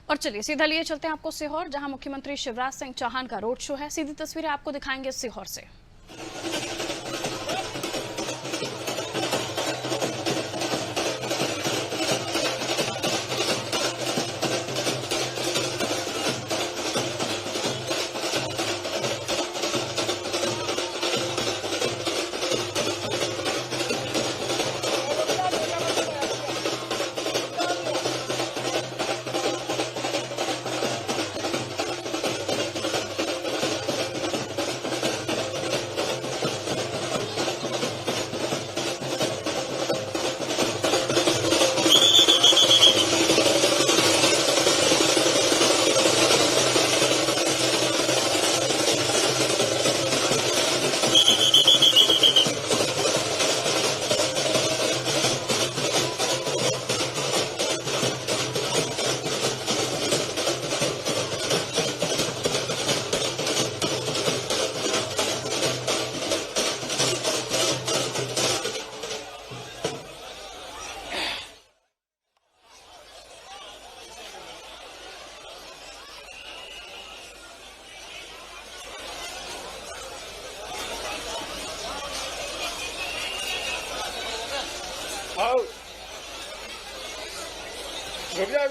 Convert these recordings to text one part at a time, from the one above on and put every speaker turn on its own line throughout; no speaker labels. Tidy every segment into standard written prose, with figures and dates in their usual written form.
और चलिए सीधा लिए चलते हैं आपको सीहोर, जहां मुख्यमंत्री शिवराज सिंह चौहान का रोड शो है। सीधी तस्वीरें आपको दिखाएंगे सीहोर से।
आओ रुक जा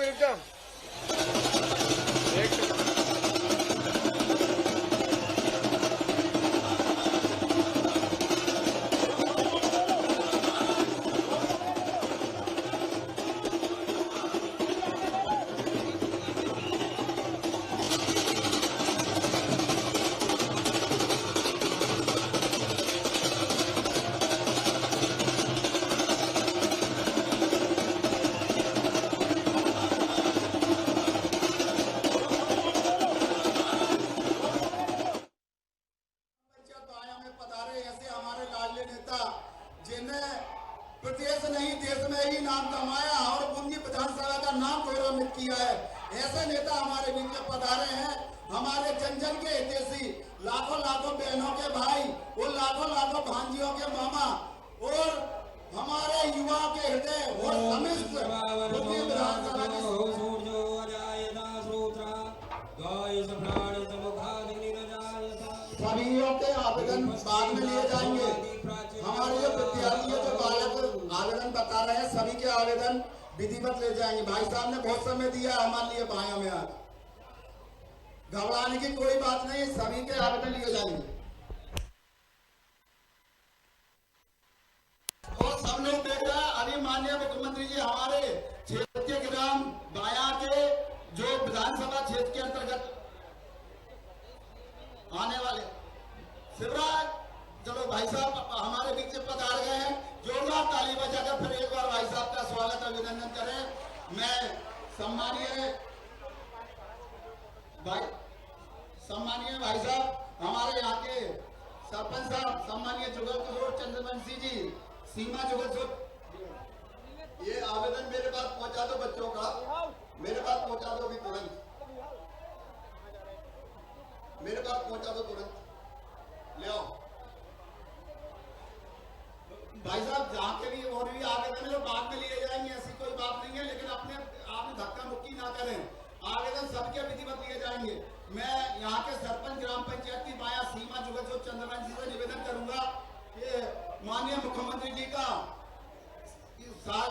जिन्हें प्रदेश नहीं देश में ही नाम कमाया और बुंदी विधानसभा का नाम गौरवान्वित किया है, ऐसे नेता हमारे बीच में पधारे हैं। हमारे जन जन के हितैषी, लाखों लाखों बहनों के भाई और लाखों लाखों भांजियों के मामा और हमारे युवाओं के हृदय और समस्त बुंदी विधानसभा सभी के आवेदन बाद में लिए जाएंगे। हमारे जो विद्यार्थी जो बालक आवेदन बता रहे हैं, सभी के आवेदन विधिवत ले जाएंगे। भाई साहब ने बहुत समय दिया हमारे लिए भाइयों में, आज घबराने की कोई बात नहीं, सभी के आवेदन लिए जाएंगे। और सब लोग देख रहे हैं, अभी माननीय मुख्यमंत्री जी हमारे क्षेत्र के ग्राम बाया के जो विधानसभा क्षेत्र के अंतर्गत आने वाले शिवराज, चलो भाई साहब हमारे बीच से पधार गए हैं। जोरदार ताली बजाकर फिर एक बार भाई साहब का स्वागत अभिनंदन करें। मैं सम्मानीय भाई साहब, हमारे यहाँ के सरपंच साहब सम्मानीय जुगल किशोर चंद्रवंशी जी, सीमा जुगल किशोर, ये आवेदन मेरे पास पहुंचा दो, बच्चों का मेरे पास पहुंचा दो, अभी तुरंत मेरे पास पहुंचा दो, तुरंत ले आओ भाई साहब। जहाँ के भी और भी आवेदन है बाद में लिए जाएंगे, ऐसी कोई बात नहीं है, लेकिन आपने धक्का मुक्की ना करें, आवेदन सबके विधिवत लिए जाएंगे। मैं यहाँ के सरपंच ग्राम पंचायत की बाया सीमा जुगल चंद्रवंशी से निवेदन करूंगा कि माननीय मुख्यमंत्री जी का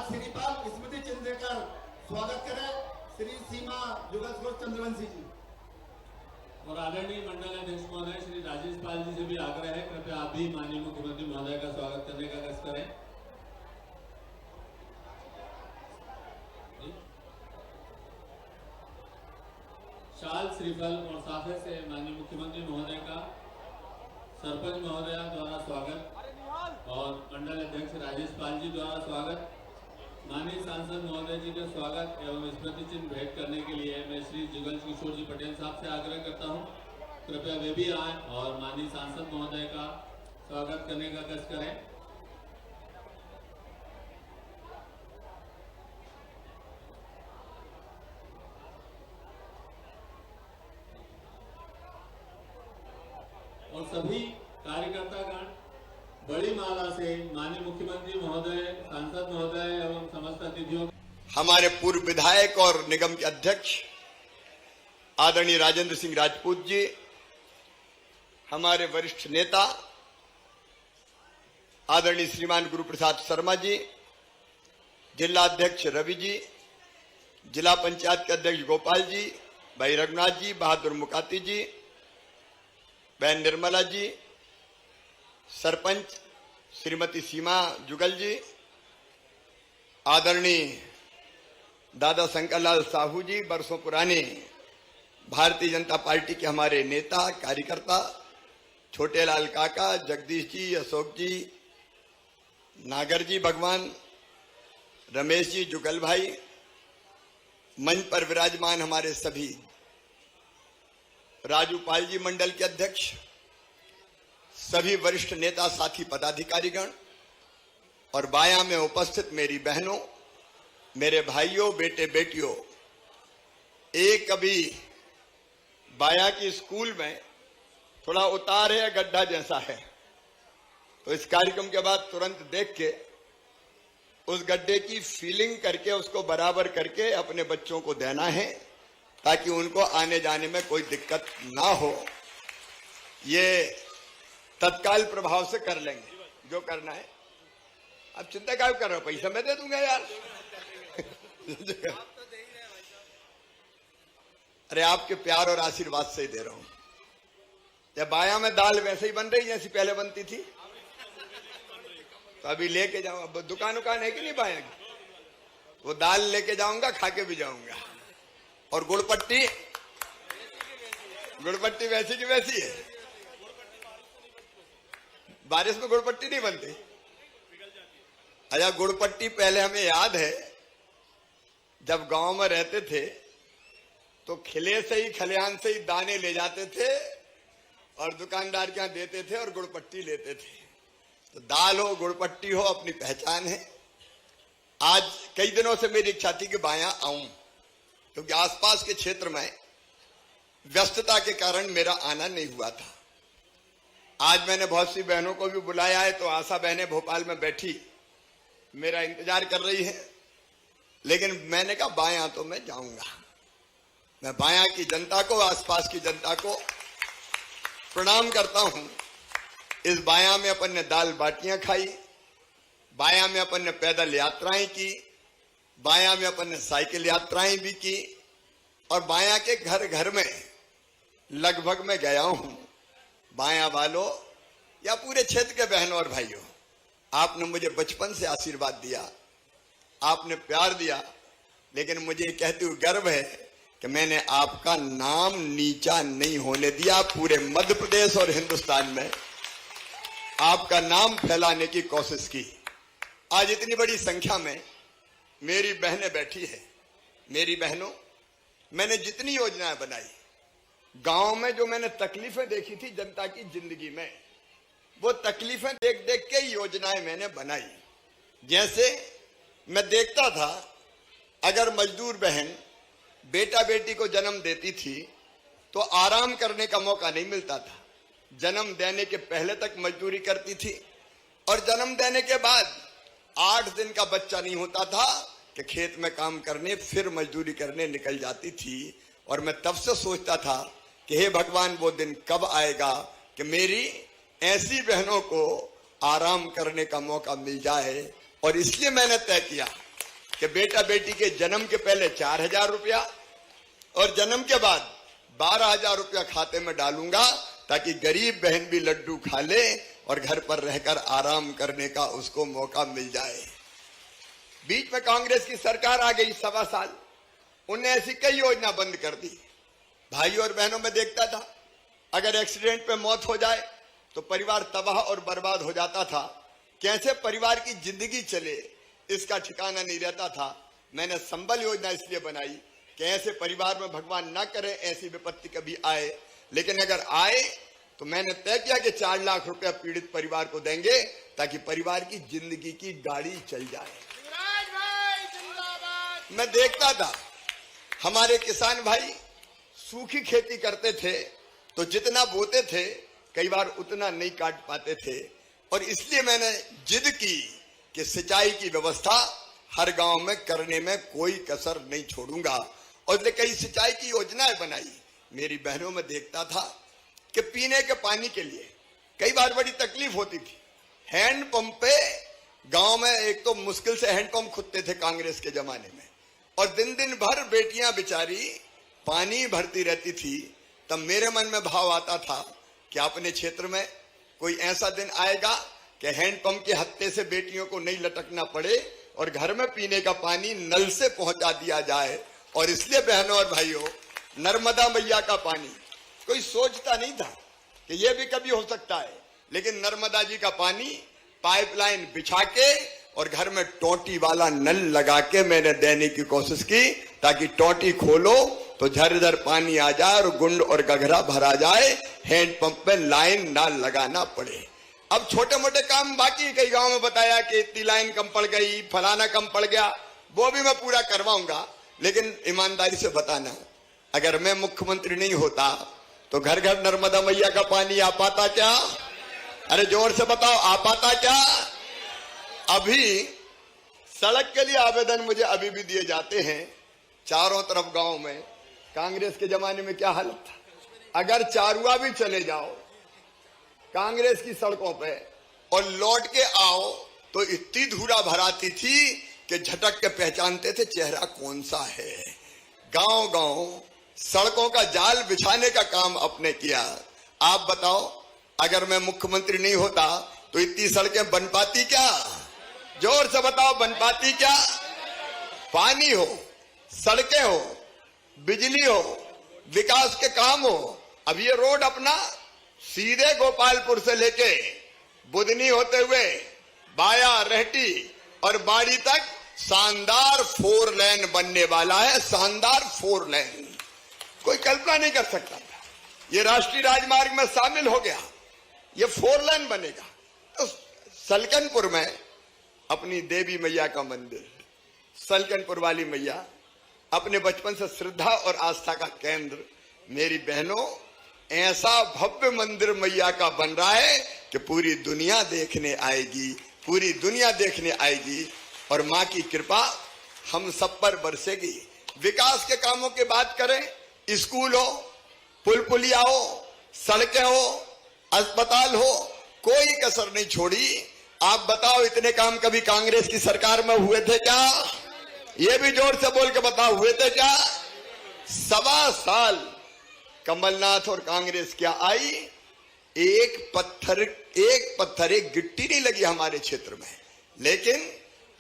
श्रीपाल स्मृति चिन्ह देकर स्वागत करें, श्री सीमा जुगल चंद्रवंशी जी।
और आदरणीय मंडल अध्यक्ष महोदय श्री राजेश पाल जी से भी आग्रह है, कृपया आप भी माननीय मुख्यमंत्री महोदय का स्वागत करने का कष्ट करें। शाल श्रीफल और साफे से माननीय मुख्यमंत्री महोदय का सरपंच महोदय द्वारा स्वागत और मंडल अध्यक्ष राजेश पाल जी द्वारा स्वागत। माननीय सांसद महोदय जी का स्वागत एवं स्मृति चिन्ह भेंट करने के लिए मैं श्री जुगल किशोर जी पटेल साहब से आग्रह करता हूं, कृपया वे भी आए और माननीय सांसद महोदय का स्वागत करने का कष्ट करें। और सभी कार्यकर्तागण बड़ी माला से माननीय मुख्यमंत्री महोदय, सांसद महोदय एवं समस्त अतिथियों,
हमारे पूर्व विधायक और निगम के अध्यक्ष आदरणीय राजेंद्र सिंह राजपूत जी, हमारे वरिष्ठ नेता आदरणीय श्रीमान गुरु प्रसाद शर्मा जी, जिला अध्यक्ष रवि जी, जिला पंचायत के अध्यक्ष गोपाल जी, भाई रघुनाथ जी, बहादुर मुकाती जी, बहन निर्मला जी, सरपंच श्रीमती सीमा जुगल जी, आदरणीय दादा शंकरलाल साहू जी, बरसों पुराने भारतीय जनता पार्टी के हमारे नेता कार्यकर्ता, छोटेलाल काका, जगदीश जी, अशोक जी, नागर जी भगवान, रमेश जी, जुगल भाई, मंच पर विराजमान हमारे सभी राजू पाल जी मंडल के अध्यक्ष, सभी वरिष्ठ नेता साथी पदाधिकारीगण और बायां में उपस्थित मेरी बहनों, मेरे भाइयों, बेटे बेटियों, एक अभी बाया की स्कूल में थोड़ा उतार है, गड्ढा जैसा है, तो इस कार्यक्रम के बाद तुरंत देख के उस गड्ढे की फीलिंग करके उसको बराबर करके अपने बच्चों को देना है, ताकि उनको आने जाने में कोई दिक्कत ना हो। ये तत्काल प्रभाव से कर लेंगे जो करना है। अब चिंता क्या कर रहे हो, पैसा मैं दे दूंगा यार। अरे आपके प्यार और आशीर्वाद से ही दे रहा हूं। जब बाया में दाल वैसे ही बन रही जैसी पहले बनती थी, तो अभी लेके जाऊं। अब दुकान है कि नहीं बाया की, वो दाल लेके जाऊंगा, खा के भी जाऊंगा। और गुड़पट्टी वैसी की वैसी है। बारिश में गुड़पट्टी नहीं बनती। अच्छा, गुड़पट्टी पहले हमें याद है, जब गांव में रहते थे तो खिले से ही, खलिहान से ही दाने ले जाते थे और दुकानदार के यहां देते थे और गुड़पट्टी लेते थे। तो दाल हो, गुड़पट्टी हो, अपनी पहचान है। आज कई दिनों से मेरी इच्छा थी कि बायां आऊं, क्योंकि आसपास के क्षेत्र में व्यस्तता के कारण मेरा आना नहीं हुआ था। आज मैंने बहुत सी बहनों को भी बुलाया है, तो आशा बहनें भोपाल में बैठी मेरा इंतजार कर रही है, लेकिन मैंने कहा बायां तो मैं जाऊंगा। मैं बायां की जनता को, आसपास की जनता को प्रणाम करता हूं। इस बायां में अपन ने दाल बाटियां खाई, बायां में अपन ने पैदल यात्राएं की, बायां में अपन ने साइकिल यात्राएं भी की, और बायां के घर घर में लगभग मैं गया हूं। बायां वालों या पूरे क्षेत्र के बहनों और भाइयों, आपने मुझे बचपन से आशीर्वाद दिया, आपने प्यार दिया, लेकिन मुझे कहते हुए गर्व है कि मैंने आपका नाम नीचा नहीं होने दिया। पूरे मध्य प्रदेश और हिंदुस्तान में आपका नाम फैलाने की कोशिश की। आज इतनी बड़ी संख्या में मेरी बहनें बैठी है। मेरी बहनों, मैंने जितनी योजनाएं बनाई, गांव में जो मैंने तकलीफें देखी थी जनता की जिंदगी में, वो तकलीफें देख देख के योजनाएं मैंने बनाई। जैसे मैं देखता था, अगर मजदूर बहन बेटा बेटी को जन्म देती थी तो आराम करने का मौका नहीं मिलता था। जन्म देने के पहले तक मजदूरी करती थी, और जन्म देने के बाद 8 दिन का बच्चा नहीं होता था कि खेत में काम करने, फिर मजदूरी करने निकल जाती थी। और मैं तब से सोचता था कि हे भगवान, वो दिन कब आएगा कि मेरी ऐसी बहनों को आराम करने का मौका मिल जाए। और इसलिए मैंने तय किया कि बेटा बेटी के जन्म के पहले 4000 रुपया और जन्म के बाद 12000 रुपया खाते में डालूंगा, ताकि गरीब बहन भी लड्डू खा ले और घर पर रहकर आराम करने का उसको मौका मिल जाए। बीच में कांग्रेस की सरकार आ गई, 1.25 साल, उन्हें ऐसी कई योजना बंद कर दी। भाइयों और बहनों, में देखता था अगर एक्सीडेंट पे मौत हो जाए तो परिवार तबाह और बर्बाद हो जाता था। कैसे परिवार की जिंदगी चले इसका ठिकाना नहीं रहता था। मैंने संबल योजना इसलिए बनाई कि ऐसे परिवार में भगवान ना करे ऐसी विपत्ति कभी आए, लेकिन अगर आए तो मैंने तय किया कि 4 लाख रुपया पीड़ित परिवार को देंगे, ताकि परिवार की जिंदगी की गाड़ी चल जाए। मैं देखता था हमारे किसान भाई सूखी खेती करते थे, तो जितना बोते थे कई बार उतना नहीं काट पाते थे, और इसलिए मैंने जिद की कि सिंचाई की व्यवस्था हर गांव में करने में कोई कसर नहीं छोड़ूंगा। और इसलिए कई सिंचाई की योजनाएं बनाई। मेरी बहनों में देखता था कि पीने के पानी के लिए कई बार बड़ी तकलीफ होती थी। हैंडपंप पे गांव में एक तो मुश्किल से हैंडपंप खुदते थे कांग्रेस के जमाने में, और दिन दिन भर बेटियां बेचारी पानी भरती रहती थी। तब मेरे मन में भाव आता था कि अपने क्षेत्र में कोई ऐसा दिन आएगा कि हैंडपंप के हत्थे से बेटियों को नहीं लटकना पड़े और घर में पीने का पानी नल से पहुंचा दिया जाए। और इसलिए बहनों और भाइयों, नर्मदा मैया का पानी कोई सोचता नहीं था कि यह भी कभी हो सकता है, लेकिन नर्मदा जी का पानी पाइपलाइन बिछा के और घर में टोटी वाला नल लगा के मैंने देने की कोशिश की, ताकि टोटी खोलो तो झरझर पानी आ जाए और गुंड और गघरा भरा जाए, हैंडपंप पे लाइन ना लगाना पड़े। अब छोटे मोटे काम बाकी, कई गांव में बताया कि इतनी लाइन कम पड़ गई, फलाना कम पड़ गया, वो भी मैं पूरा करवाऊंगा। लेकिन ईमानदारी से बताना, अगर मैं मुख्यमंत्री नहीं होता तो घर घर नर्मदा मैया का पानी आ पाता क्या? अरे जोर से बताओ, आ पाता क्या? अभी सड़क के लिए आवेदन मुझे अभी भी दिए जाते हैं चारों तरफ गांव में। कांग्रेस के जमाने में क्या हालत था, अगर चारुआ भी चले जाओ कांग्रेस की सड़कों पे और लौट के आओ तो इतनी धूरा भराती थी कि झटक के पहचानते थे चेहरा कौन सा है। गांव गांव सड़कों का जाल बिछाने का काम अपने किया। आप बताओ, अगर मैं मुख्यमंत्री नहीं होता तो इतनी सड़कें बन पाती क्या? जोर से बताओ, बन पाती क्या? पानी हो, सड़कें हो, बिजली हो, विकास के काम हो। अब ये रोड अपना सीधे गोपालपुर से लेके बुधनी होते हुए बाया, रहटी और बाड़ी तक शानदार 4 लेन बनने वाला है। शानदार 4 लेन कोई कल्पना नहीं कर सकता था। ये राष्ट्रीय राजमार्ग में शामिल हो गया, ये 4 लेन बनेगा। तो सलकनपुर में अपनी देवी मैया का मंदिर, सलकनपुर वाली मैया अपने बचपन से श्रद्धा और आस्था का केंद्र। मेरी बहनों, ऐसा भव्य मंदिर मैया का बन रहा है कि पूरी दुनिया देखने आएगी, पूरी दुनिया देखने आएगी। और मां की कृपा हम सब पर बरसेगी। विकास के कामों की बात करें, स्कूल हो, पुल पुलिया हो, सड़कें हो, अस्पताल हो, कोई कसर नहीं छोड़ी। आप बताओ, इतने काम कभी कांग्रेस की सरकार में हुए थे क्या? ये भी जोर से बोल के बताओ, हुए थे क्या? 1.25 साल कमलनाथ और कांग्रेस क्या आई, एक पत्थर एक गिट्टी नहीं लगी हमारे क्षेत्र में। लेकिन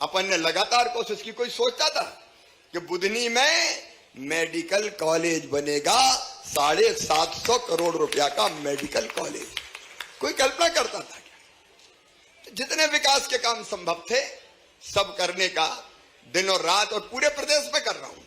अपन ने लगातार कोशिश की। कोई सोचता था कि बुधनी में मेडिकल कॉलेज बनेगा, 750 करोड़ रुपया का मेडिकल कॉलेज, कोई कल्पना करता था क्या? जितने विकास के काम संभव थे सब करने का दिन और रात, और पूरे प्रदेश में कर रहा हूं।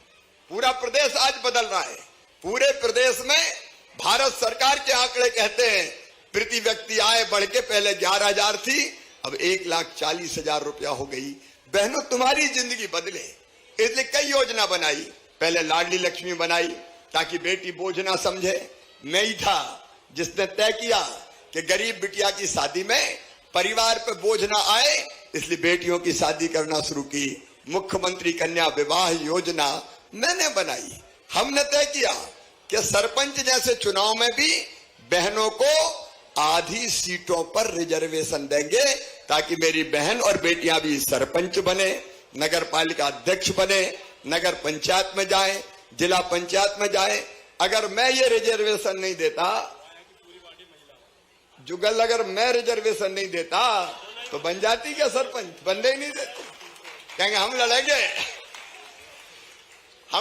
पूरा प्रदेश आज बदल रहा है। पूरे प्रदेश में भारत सरकार के आंकड़े कहते हैं प्रति व्यक्ति आय बढ़ के पहले 11,000 थी, अब 1,40,000 रुपया हो गई। बहनों, तुम्हारी जिंदगी बदले इसलिए कई योजना बनाई। पहले लाडली लक्ष्मी बनाई ताकि बेटी बोझ ना समझे। मैं ही था जिसने तय किया कि गरीब बिटिया की शादी में परिवार पे बोझ ना आए, इसलिए बेटियों की शादी करना शुरू की। मुख्यमंत्री कन्या विवाह योजना मैंने बनाई। हमने तय किया कि सरपंच जैसे चुनाव में भी बहनों को आधी सीटों पर रिजर्वेशन देंगे, ताकि मेरी बहन और बेटियां भी सरपंच बने, नगर पालिका अध्यक्ष बने, नगर पंचायत में जाए, जिला पंचायत में जाए। अगर मैं ये रिजर्वेशन नहीं देता, जुगल, अगर मैं रिजर्वेशन नहीं देता तो बन जाती क्या सरपंच? बनने ही नहीं देते। कहेंगे हम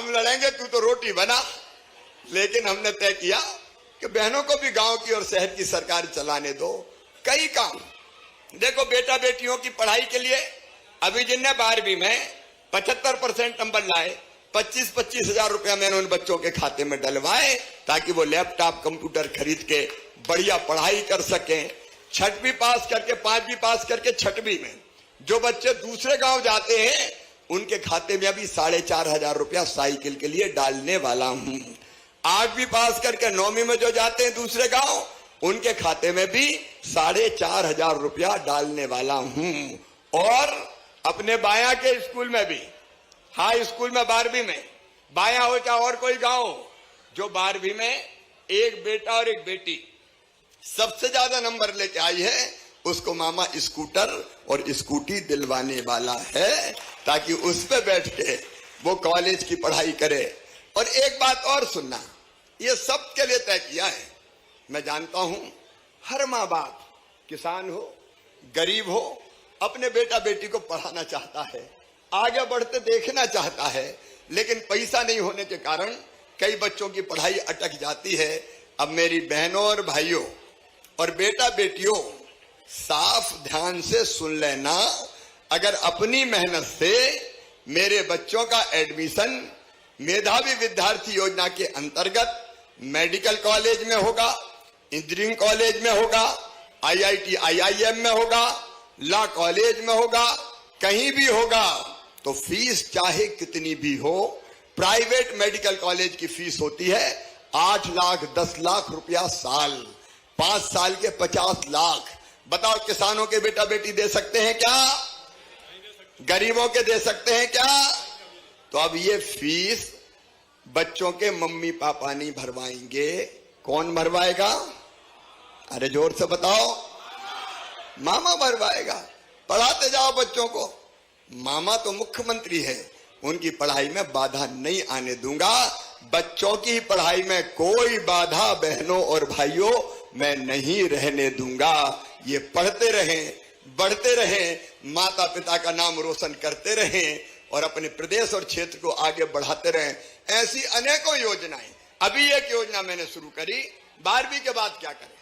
लड़ेंगे, तू तो रोटी बना। लेकिन हमने तय किया कि बहनों को भी गांव की और शहर की सरकार चलाने दो। कई काम देखो, बेटा बेटियों की पढ़ाई के लिए अभी जिनने 12वीं में 75% नंबर लाए, 25-25 हजार रुपया मैंने उन बच्चों के खाते में डलवाए, ताकि वो लैपटॉप कंप्यूटर खरीद के बढ़िया पढ़ाई कर सकें। 6वीं पास करके 5वीं पास करके 6वीं में जो बच्चे दूसरे गांव जाते हैं उनके खाते में अभी 4,500 रुपया साइकिल के लिए डालने वाला हूं। 8वीं पास करके 9वीं में जो जाते हैं दूसरे गांव, उनके खाते में भी 4,500 रुपया डालने वाला हूं। और अपने बाया के स्कूल में भी, हाई स्कूल में 12वीं में, बाया हो चाहे और कोई गांव, जो 12वीं में एक बेटा और एक बेटी सबसे ज्यादा नंबर लेके आई है, उसको मामा स्कूटर और स्कूटी दिलवाने वाला है, ताकि उस पे बैठ के वो कॉलेज की पढ़ाई करे। और एक बात और सुनना, ये सबके लिए तय किया है। मैं जानता हूं हर माँ बाप, किसान हो, गरीब हो, अपने बेटा बेटी को पढ़ाना चाहता है, आगे बढ़ते देखना चाहता है, लेकिन पैसा नहीं होने के कारण कई बच्चों की पढ़ाई अटक जाती है। अब मेरी बहनों और भाइयों और बेटा बेटियों, साफ ध्यान से सुन लेना, अगर अपनी मेहनत से मेरे बच्चों का एडमिशन मेधावी विद्यार्थी योजना के अंतर्गत मेडिकल कॉलेज में होगा, इंजीनियरिंग कॉलेज में होगा, IIT IIM में होगा, लॉ कॉलेज में होगा, कहीं भी होगा, तो फीस चाहे कितनी भी हो, प्राइवेट मेडिकल कॉलेज की फीस होती है 8 लाख 10 लाख रुपया साल, 5 साल के 50 लाख। बताओ किसानों के बेटा बेटी दे सकते हैं क्या? गरीबों के दे सकते हैं क्या? तो अब ये फीस बच्चों के मम्मी पापा नहीं भरवाएंगे, कौन भरवाएगा? अरे जोर से बताओ। मामा भरवाएगा। पढ़ाते जाओ बच्चों को। मामा तो मुख्यमंत्री है, उनकी पढ़ाई में बाधा नहीं आने दूंगा। बच्चों की पढ़ाई में कोई बाधा बहनों और भाइयों मैं नहीं रहने दूंगा। ये पढ़ते रहें, बढ़ते रहें, माता पिता का नाम रोशन करते रहें और अपने प्रदेश और क्षेत्र को आगे बढ़ाते रहें। ऐसी अनेकों योजनाएं, अभी एक योजना मैंने शुरू करी, 12वीं के बाद क्या करें?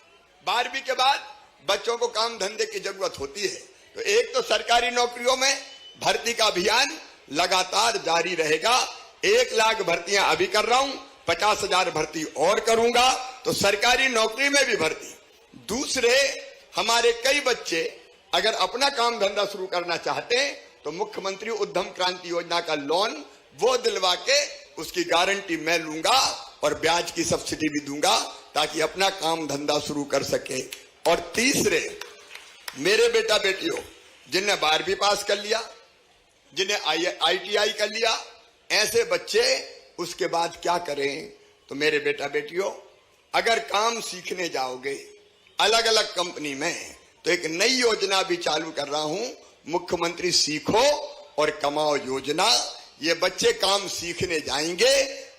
12वीं के बाद बच्चों को काम धंधे की जरूरत होती है, तो एक तो सरकारी नौकरियों में भर्ती का अभियान लगातार जारी रहेगा। 1 लाख भर्तियां अभी कर रहा हूं, 50,000 भर्ती और करूंगा, तो सरकारी नौकरी में भी भर्ती। दूसरे, हमारे कई बच्चे अगर अपना काम धंधा शुरू करना चाहते हैं तो मुख्यमंत्री उद्यम क्रांति योजना का लोन वो दिलवा के उसकी गारंटी मैं लूंगा और ब्याज की सब्सिडी भी दूंगा, ताकि अपना काम धंधा शुरू कर सके। और तीसरे, मेरे बेटा बेटियों जिनने 12वीं पास कर लिया, जिन्हें ITI कर लिया, ऐसे बच्चे उसके बाद क्या करें? तो मेरे बेटा बेटियों, अगर काम सीखने जाओगे अलग अलग कंपनी में, तो एक नई योजना भी चालू कर रहा हूं, मुख्यमंत्री सीखो और कमाओ योजना। ये बच्चे काम सीखने जाएंगे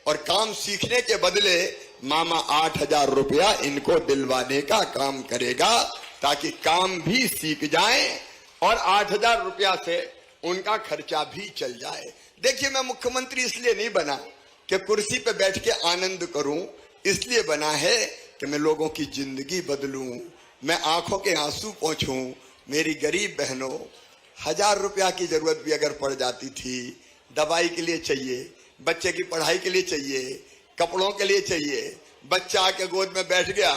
और काम सीखने के बदले मामा 8,000 रुपया इनको दिलवाने का काम करेगा, ताकि काम भी सीख जाएं और 8,000 रुपया से उनका खर्चा भी चल जाए। देखिए, मैं मुख्यमंत्री इसलिए नहीं बना कि कुर्सी पे बैठ के आनंद करूं, इसलिए बना है कि मैं लोगों की जिंदगी बदलूं, मैं आंखों के आंसू पोंछूं। मेरी गरीब बहनों, 1,000 रुपया की जरूरत भी अगर पड़ जाती थी, दवाई के लिए चाहिए, बच्चे की पढ़ाई के लिए चाहिए, कपड़ों के लिए चाहिए, बच्चा आके गोद में बैठ गया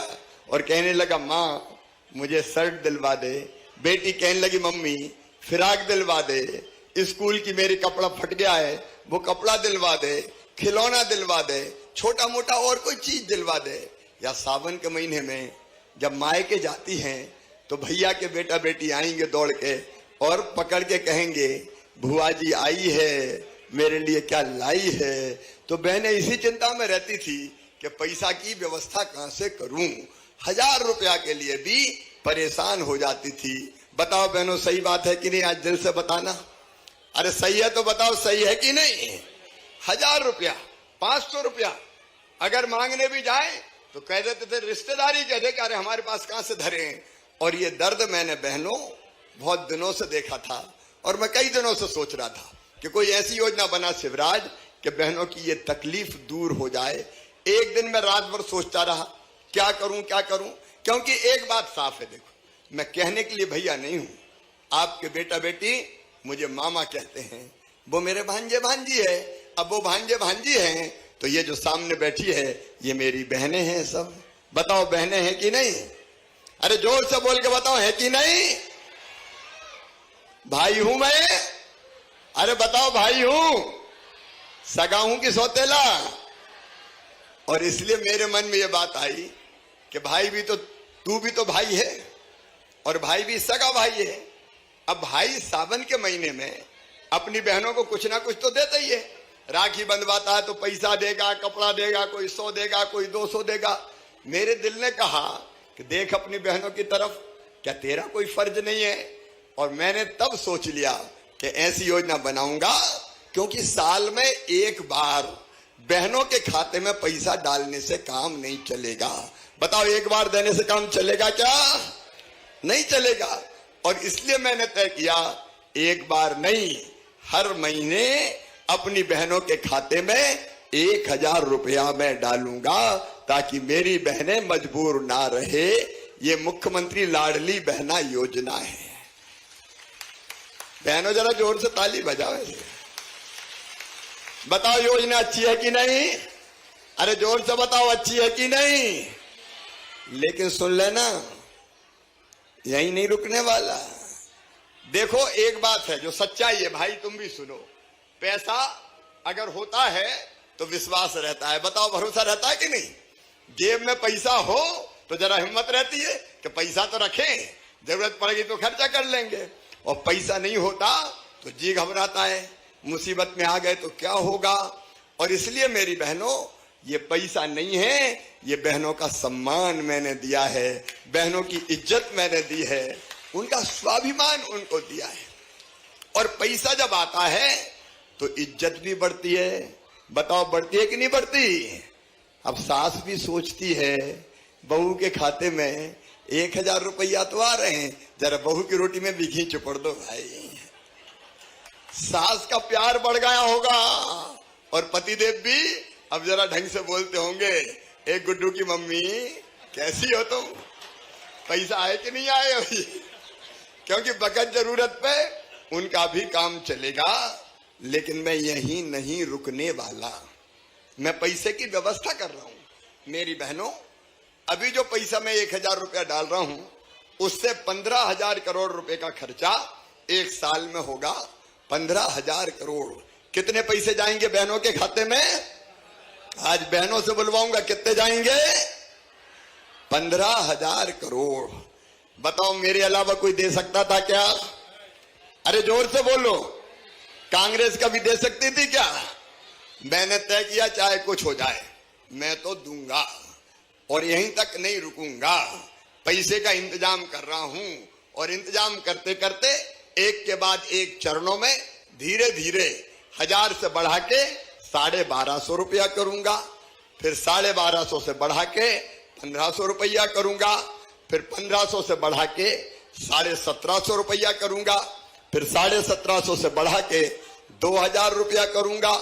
और कहने लगा माँ मुझे शर्ट दिलवा दे, बेटी कहने लगी मम्मी फिराक दिलवा दे, स्कूल की मेरी कपड़ा फट गया है वो कपड़ा दिलवा दे, खिलौना दिलवा दे, छोटा मोटा और कोई चीज दिलवा दे। या सावन के महीने में जब मायके जाती हैं तो भैया के बेटा बेटी आएंगे दौड़ के और पकड़ के कहेंगे भुआ जी आई है, मेरे लिए क्या लाई है। तो बहनें इसी चिंता में रहती थी कि पैसा की व्यवस्था कहां से करूं, 1,000 रुपया के लिए भी परेशान हो जाती थी। बताओ बहनों, सही बात है कि नहीं? आज दिल से बताना। अरे सही है तो बताओ, सही है कि नहीं? 1,000 रुपया, 500 रुपया अगर मांगने भी जाए तो कह देते थे, रिश्तेदारी कह दे, अरे हमारे पास कहां से धरे हैं। और ये दर्द मैंने बहनों बहुत दिनों से देखा था और मैं कई दिनों से सोच रहा था कि कोई ऐसी योजना बना शिवराज कि बहनों की ये तकलीफ दूर हो जाए। एक दिन मैं रात भर सोचता रहा क्या करूं क्या करूं, क्योंकि एक बात साफ है, देखो मैं कहने के लिए भैया नहीं हूं, आपके बेटा बेटी मुझे मामा कहते हैं, वो मेरे भांजे भांजी है। अब वो भांजे भांजी हैं तो ये जो सामने बैठी है ये मेरी बहनें हैं सब। बताओ बहनें हैं कि नहीं? अरे जोर से बोल के बताओ, है कि नहीं? भाई हूं मैं? अरे बताओ भाई हूं, सगा हूं कि सौतेला? और इसलिए मेरे मन में ये बात आई कि भाई भी तो, तू भी तो भाई है और भाई भी सगा भाई है। अब भाई सावन के महीने में अपनी बहनों को कुछ ना कुछ तो देता ही है। राखी बंधवाता है तो पैसा देगा, कपड़ा देगा, कोई 100 देगा, कोई 200 देगा। मेरे दिल ने कहा कि देख अपनी बहनों की तरफ, क्या तेरा कोई फर्ज नहीं है? और मैंने तब सोच लिया कि ऐसी योजना बनाऊंगा, क्योंकि साल में एक बार बहनों के खाते में पैसा डालने से काम नहीं चलेगा। बताओ, एक बार देने से काम चलेगा क्या? नहीं चलेगा। और इसलिए मैंने तय किया, एक बार नहीं, हर महीने अपनी बहनों के खाते में 1000 रुपया मैं डालूंगा, ताकि मेरी बहनें मजबूर ना रहे। ये मुख्यमंत्री लाडली बहना योजना है। बहनों जरा जोर से ताली बजाओ। बताओ योजना अच्छी है कि नहीं? अरे जोर से बताओ, अच्छी है कि नहीं? लेकिन सुन लेना, यही नहीं रुकने वाला। देखो, एक बात है जो सच्चाई है भाई, तुम भी सुनो। पैसा अगर होता है तो विश्वास रहता है। बताओ, भरोसा रहता है कि नहीं? जेब में पैसा हो तो जरा हिम्मत रहती है कि पैसा तो रखें, जरूरत पड़ेगी तो खर्चा कर लेंगे। और पैसा नहीं होता तो जी घबराता है, मुसीबत में आ गए तो क्या होगा। और इसलिए मेरी बहनों, ये पैसा नहीं है, ये बहनों का सम्मान मैंने दिया है, बहनों की इज्जत मैंने दी है, उनका स्वाभिमान उनको दिया है। और पैसा जब आता है तो इज्जत भी बढ़ती है। बताओ, बढ़ती है कि नहीं बढ़ती? अब सास भी सोचती है, बहू के खाते में 1000 रुपया तो आ रहे हैं, जरा बहू की रोटी में भी घी चुपड़ दो भाई। सास का प्यार बढ़ गया होगा। और पतिदेव भी अब जरा ढंग से बोलते होंगे, एक गुड्डू की मम्मी कैसी हो तुम, पैसा आए कि नहीं आए अभी? क्योंकि बखत जरूरत पे उनका भी काम चलेगा। लेकिन मैं यही नहीं रुकने वाला, मैं पैसे की व्यवस्था कर रहा हूं। मेरी बहनों, अभी जो पैसा मैं 1000 रुपया डाल रहा हूं, उससे 15,000 करोड़ रुपए का खर्चा एक साल में होगा। 15,000 करोड़। कितने पैसे जाएंगे बहनों के खाते में? आज बहनों से बुलवाऊंगा, कितने जाएंगे? 15,000 करोड़। बताओ, मेरे अलावा कोई दे सकता था क्या? अरे जोर से बोलो, कांग्रेस का भी दे सकती थी क्या? मैंने तय किया, चाहे कुछ हो जाए मैं तो दूंगा, और यहीं तक नहीं रुकूंगा। पैसे का इंतजाम कर रहा हूं, और इंतजाम करते करते एक के बाद एक चरणों में धीरे धीरे 1000 से बढ़ा के 1250 रुपया करूंगा, फिर 1250 से बढ़ा के 1500 रुपया करूंगा, फिर 1500 से बढ़ा के 1750 रुपया करूंगा, फिर 1750 से बढ़ा के 2000 रुपया करूंगा,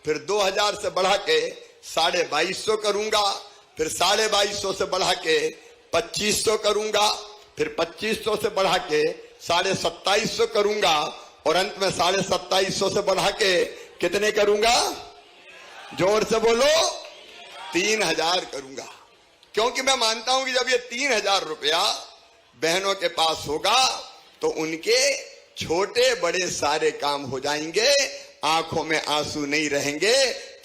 फिर 2000 से बढ़ा के 2250 करूंगा, फिर 2250 से बढ़ा के 2500 करूंगा, फिर 2500 से बढ़ा के 2750 करूंगा, और अंत में 2750 से बढ़ा के कितने करूंगा? जोर से बोलो, 3000 करूंगा। क्योंकि मैं मानता हूं कि जब ये 3000 रुपया बहनों के पास होगा तो उनके छोटे बड़े सारे काम हो जाएंगे, आंखों में आंसू नहीं रहेंगे,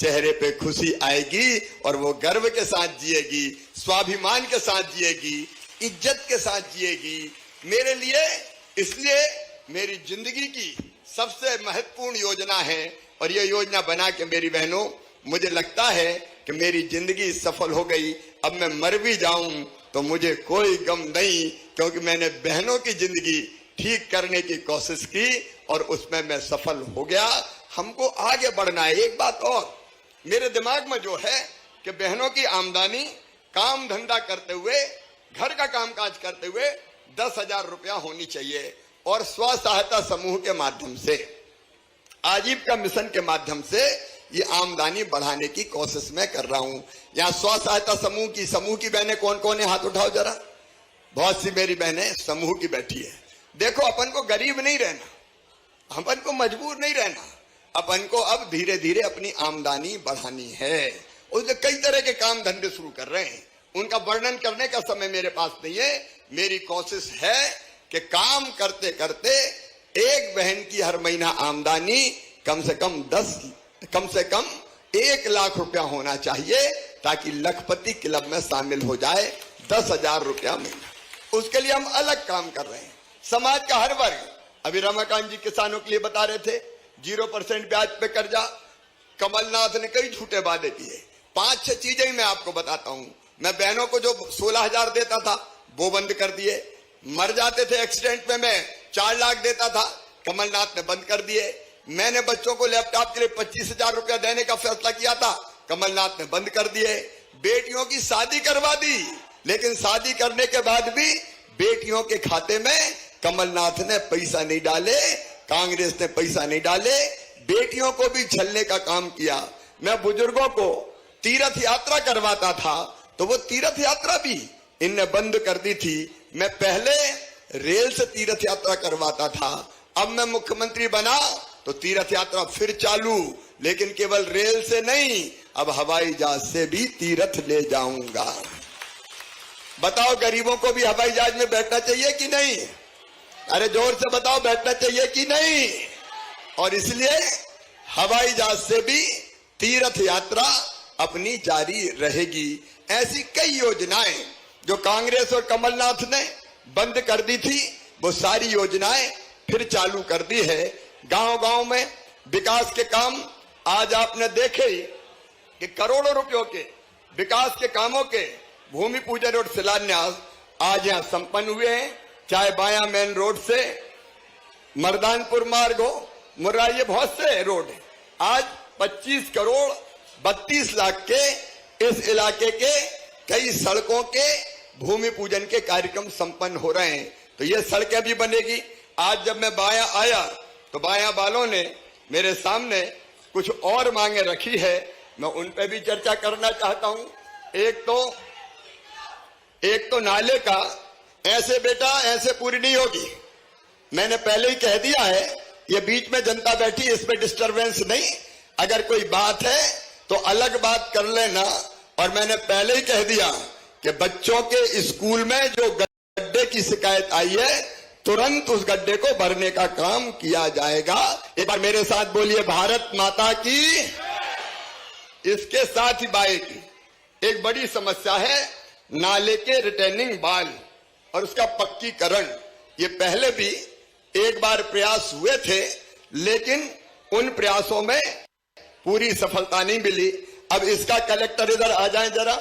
चेहरे पे खुशी आएगी, और वो गर्व के साथ जिएगी, स्वाभिमान के साथ जिएगी, इज्जत के साथ जिएगी। मेरे लिए, इसलिए मेरी जिंदगी की सबसे महत्वपूर्ण योजना है, और ये योजना बना के मेरी बहनों, मुझे लगता है कि मेरी जिंदगी सफल हो गई। अब मैं मर भी जाऊं तो मुझे कोई गम नहीं, क्योंकि मैंने बहनों की जिंदगी ठीक करने की कोशिश की और उसमें मैं सफल हो गया। हमको आगे बढ़ना है। एक बात और मेरे दिमाग में जो है कि बहनों की आमदनी काम धंधा करते हुए, घर का कामकाज करते हुए 10,000 रुपया होनी चाहिए, और स्व सहायता समूह के माध्यम से, आजीविका मिशन के माध्यम से ये आमदनी बढ़ाने की कोशिश मैं कर रहा हूं। यहाँ स्व सहायता समूह की बहनें कौन कौन है? हाथ उठाओ जरा। बहुत सी मेरी बहनें समूह की बैठी है। देखो, अपन को गरीब नहीं रहना, अपन को मजबूर नहीं रहना, अपन को अब धीरे धीरे अपनी आमदनी बढ़ानी है। उसने कई तरह के काम धंधे शुरू कर रहे हैं, उनका वर्णन करने का समय मेरे पास नहीं है। मेरी कोशिश है कि काम करते करते एक बहन की हर महीना आमदनी कम से कम 1 लाख रुपया होना चाहिए, ताकि लखपति क्लब में शामिल हो जाए। 10,000 रुपया महीना। उसके लिए हम अलग काम कर रहे हैं। समाज का हर वर्ग, अभी रमाकांत जी किसानों के लिए बता रहे थे, 0% ब्याज पे कर्जा, कमलनाथ ने कई झूठे वादे किए। 5-6 चीजें ही मैं आपको बताता हूं। मैं बहनों को जो 16,000 देता था वो बंद कर दिए। मर जाते थे एक्सीडेंट में मैं 4 लाख देता था, कमलनाथ ने बंद कर दिए। मैंने बच्चों को लैपटॉप के लिए 25,000 रुपया देने का फैसला किया था, कमलनाथ ने बंद कर दिए। बेटियों की शादी करवा दी, लेकिन शादी करने के बाद भी बेटियों के खाते में कमलनाथ ने पैसा नहीं डाले, कांग्रेस ने पैसा नहीं डाले। बेटियों को भी छलने का काम किया। मैं बुजुर्गों को तीर्थ यात्रा करवाता था तो वो तीर्थ यात्रा भी इनने बंद कर दी थी। मैं पहले रेल से तीर्थ यात्रा करवाता था, अब मैं मुख्यमंत्री बना तो तीर्थ यात्रा फिर चालू, लेकिन केवल रेल से नहीं, अब हवाई जहाज से भी तीर्थ ले जाऊंगा। बताओ गरीबों को भी हवाई जहाज में बैठना चाहिए कि नहीं? अरे जोर से बताओ, बैठना चाहिए कि नहीं? और इसलिए हवाई जहाज से भी तीर्थ यात्रा अपनी जारी रहेगी। ऐसी कई योजनाएं जो कांग्रेस और कमलनाथ ने बंद कर दी थी, वो सारी योजनाएं फिर चालू कर दी है। गांव-गांव में विकास के काम आज आपने देखे कि करोड़ों रुपयों के विकास के कामों के भूमि पूजन और शिलान्यास आज यहां संपन्न हुए हैं। चाहे बाया मेन रोड से मर्दानपुर मार्ग हो, मुर्रा, ये बहुत से रोड है। आज 25 करोड़ 32 लाख के इस इलाके के कई सड़कों के भूमि पूजन के कार्यक्रम संपन्न हो रहे हैं। तो ये सड़कें भी बनेगी। आज जब मैं बाया आया तो बाया वालों ने मेरे सामने कुछ और मांगे रखी है, मैं उन पे भी चर्चा करना चाहता हूं। एक तो नाले का ऐसे बेटा ऐसे पूरी नहीं होगी। मैंने पहले ही कह दिया है, ये बीच में जनता बैठी, इसमें डिस्टरबेंस नहीं। अगर कोई बात है तो अलग बात कर लेना। और मैंने पहले ही कह दिया कि बच्चों के स्कूल में जो गड्ढे की शिकायत आई है, तुरंत उस गड्ढे को भरने का काम किया जाएगा। एक बार मेरे साथ बोलिए, भारत माता की। इसके साथ ही बाए की एक बड़ी समस्या है नाले के रिटेनिंग वाल और उसका पक्कीकरण। ये पहले भी एक बार प्रयास हुए थे, लेकिन उन प्रयासों में पूरी सफलता नहीं मिली। अब इसका कलेक्टर इधर आ जाए, जरा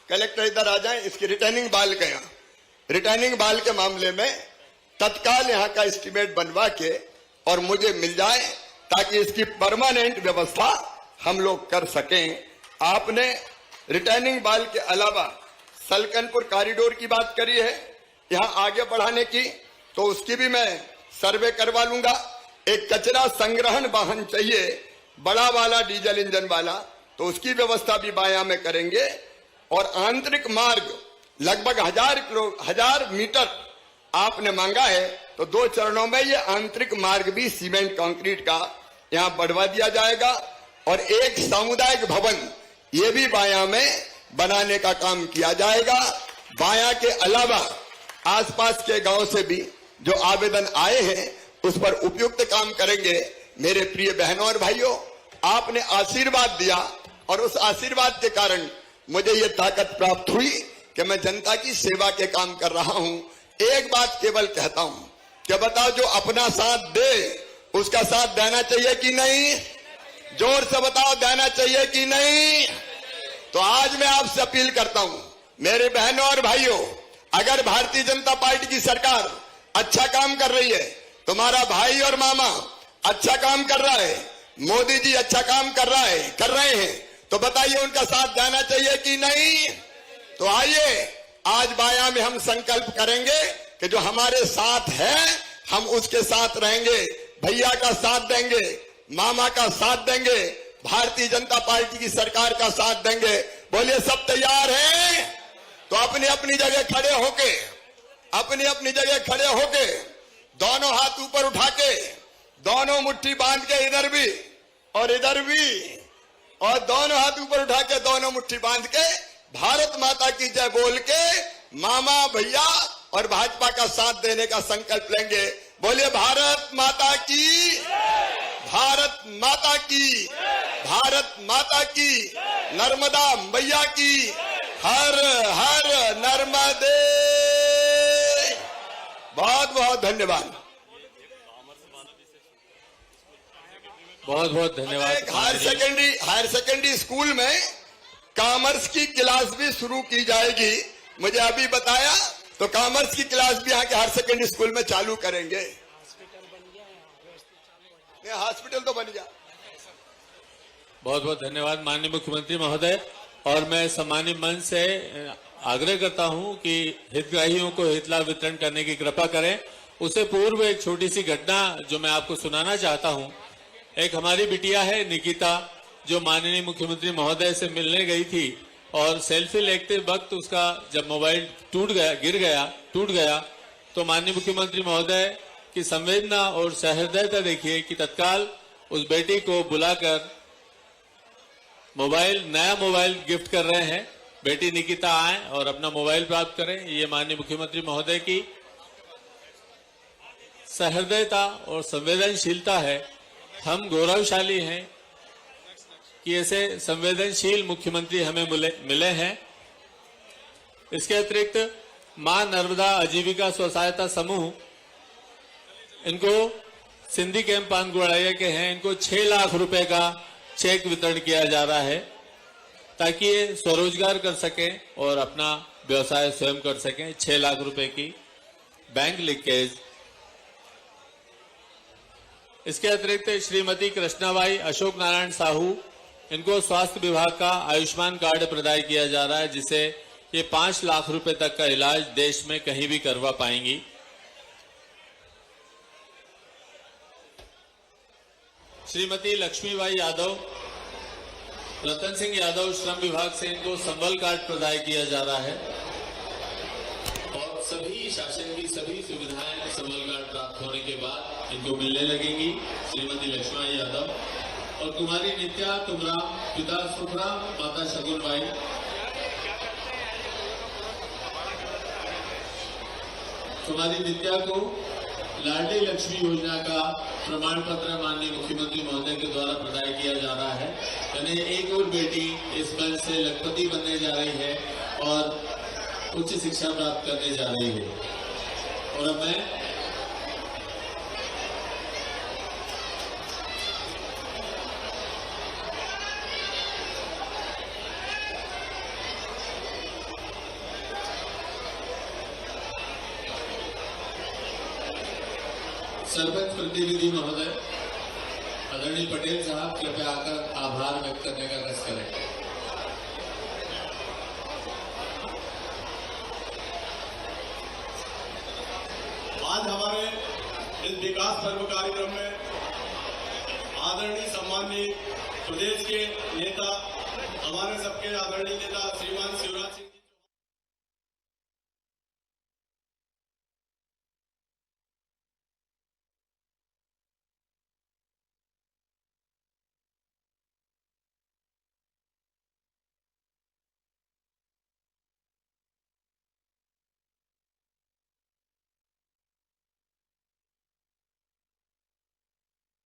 कलेक्टर इधर आ जाए। इसकी रिटेनिंग वाल का, यहाँ रिटेनिंग वाल के मामले में तत्काल यहाँ का एस्टीमेट बनवा के और मुझे मिल जाए, ताकि इसकी परमानेंट व्यवस्था हम लोग कर सकें। आपने रिटेनिंग वाल के अलावा सलकनपुर कॉरिडोर की बात करी है, यहाँ आगे बढ़ाने की, तो उसकी भी मैं सर्वे करवा लूंगा। एक कचरा संग्रहण वाहन चाहिए, बड़ा वाला डीजल इंजन वाला, तो उसकी व्यवस्था भी बाया में करेंगे। और आंतरिक मार्ग लगभग 1000 मीटर आपने मांगा है, तो 2 चरणों में ये आंतरिक मार्ग भी सीमेंट कंक्रीट का यहाँ बढ़वा दिया जाएगा। और एक सामुदायिक भवन ये भी बाया में बनाने का काम किया जाएगा। बाया के अलावा आसपास के गांव से भी जो आवेदन आए हैं उस पर उपयुक्त काम करेंगे। मेरे प्रिय बहनों और भाइयों, आपने आशीर्वाद दिया और उस आशीर्वाद के कारण मुझे ये ताकत प्राप्त हुई कि मैं जनता की सेवा के काम कर रहा हूं। एक बात केवल कहता हूं कि बताओ, जो अपना साथ दे उसका साथ देना चाहिए कि नहीं? जोर से बताओ, देना चाहिए कि नहीं? तो आज मैं आपसे अपील करता हूं, मेरे बहनों और भाइयों, अगर भारतीय जनता पार्टी की सरकार अच्छा काम कर रही है, तुम्हारा भाई और मामा अच्छा काम कर रहा है, मोदी जी अच्छा काम कर रहे हैं, तो बताइए उनका साथ देना चाहिए कि नहीं? तो आइए आज बाया में हम संकल्प करेंगे कि जो हमारे साथ है हम उसके साथ रहेंगे, भैया का साथ देंगे, मामा का साथ देंगे, भारतीय जनता पार्टी की सरकार का साथ देंगे। बोलिए, सब तैयार हैं? तो अपनी अपनी जगह खड़े होके दोनों हाथ ऊपर उठा के, दोनों मुट्ठी बांध के, इधर भी और इधर भी, और दोनों हाथ ऊपर उठा के, दोनों मुट्ठी बांध के भारत माता की जय बोल के मामा, भैया और भाजपा का साथ देने का संकल्प लेंगे। बोलिए, भारत माता की, भारत माता की, भारत माता की, नर्मदा मैया की, हर हर नर्मदे। बहुत बहुत धन्यवाद।
बहुत बहुत धन्यवाद।
एक हायर सेकेंडरी स्कूल में कॉमर्स की क्लास भी शुरू की जाएगी, मुझे अभी बताया। तो कॉमर्स की क्लास भी यहाँ के हायर सेकेंडरी स्कूल में चालू करेंगे। हॉस्पिटल तो बन गया।
बहुत बहुत धन्यवाद माननीय मुख्यमंत्री महोदय। और मैं सम्मानित मंच से आग्रह करता हूं कि हितग्राहियों को हित लाभ वितरण करने की कृपा करें। उससे पूर्व एक छोटी सी घटना जो मैं आपको सुनाना चाहता हूं। एक हमारी बिटिया है निकिता, जो माननीय मुख्यमंत्री महोदय से मिलने गई थी और सेल्फी लेते वक्त उसका जब मोबाइल टूट गया तो माननीय मुख्यमंत्री महोदय की संवेदना और सहृदयता देखिए कि तत्काल उस बेटी को बुलाकर नया मोबाइल गिफ्ट कर रहे हैं। बेटी निकिता आए और अपना मोबाइल प्राप्त करें। ये माननीय मुख्यमंत्री महोदय की सहृदयता और संवेदनशीलता है। हम गौरवशाली हैं कि ऐसे संवेदनशील मुख्यमंत्री हमें मिले हैं। इसके अतिरिक्त मां नर्मदा आजीविका स्व सहायता समूह, इनको सिंधी कैंप पानगुड़ाया के हैं, इनको 6 लाख रुपए का चेक वितरण किया जा रहा है ताकि ये स्वरोजगार कर सकें और अपना व्यवसाय स्वयं कर सकें। 6 लाख रुपए की बैंक लिंकेज। इसके अतिरिक्त श्रीमती कृष्णाबाई अशोक नारायण साहू, इनको स्वास्थ्य विभाग का आयुष्मान कार्ड प्रदान किया जा रहा है, जिससे ये 5 लाख रुपए तक का इलाज देश में कहीं भी करवा पाएंगी। श्रीमती लक्ष्मीबाई यादव, रतन सिंह यादव श्रम विभाग से इनको संबल कार्ड प्रदान किया जा रहा है और सभी शासन की सभी सुविधाएं संबल कार्ड प्राप्त होने के बाद इनको मिलने लगेंगी। श्रीमती लक्ष्मीबाई यादव और कुमारी नित्या तुमराम, पिता सुखराम, माता शगुनबाई। कुमारी नित्या को लाडली लक्ष्मी योजना का प्रमाण पत्र माननीय मुख्यमंत्री महोदय के द्वारा प्रदान किया जा रहा है। यानी एक और बेटी इस मंच से लखपति बनने जा रही है और उच्च शिक्षा प्राप्त करने जा रही है। और अब मैं सरपंच प्रतिनिधि महोदय आदरणीय पटेल साहब, कृपया आकर आभार व्यक्त करने का रस करें।
आज हमारे इस विकास पर्व कार्यक्रम में आदरणीय सम्माननीय प्रदेश के नेता, हमारे सबके आदरणीय नेता श्रीमान शिवराज सिंह